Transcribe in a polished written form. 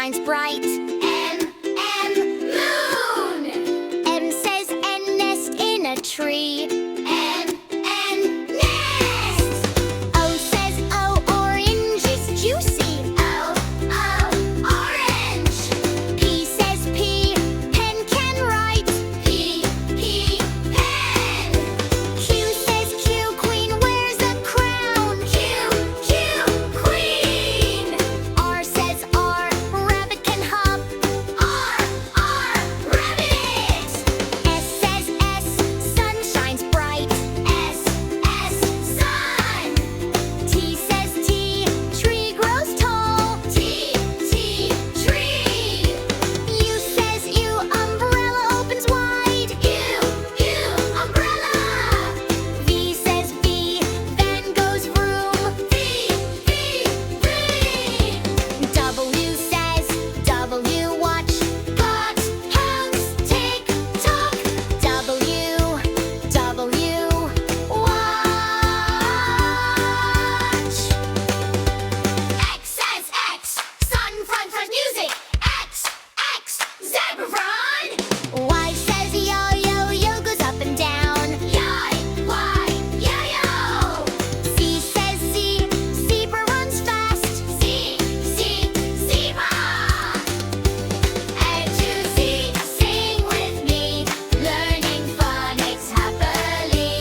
shines bright. M, moon. M says N, nest in a tree. N, nest. O says O, orange is juicy. O, orange. P says P, pen can write. P, pen. Q says Q, queen wears a crown. Q, queen. R says R, rabbit can hop. R, rabbit. S says S, sun shines bright. S, sun. T says T, tree grows tall. T, tree. U says U, umbrella opens wide. U, umbrella. V says V, van goes vroom. V, W says W, watch. Clocks, hands, tick, tock. W, watch. X says X, sun front music. X, zebra run. Y says yo goes up and down. Y, yo. Z says Z, zebra runs fast. Z, zebra. A to Z, sing with me, learning phonics happily.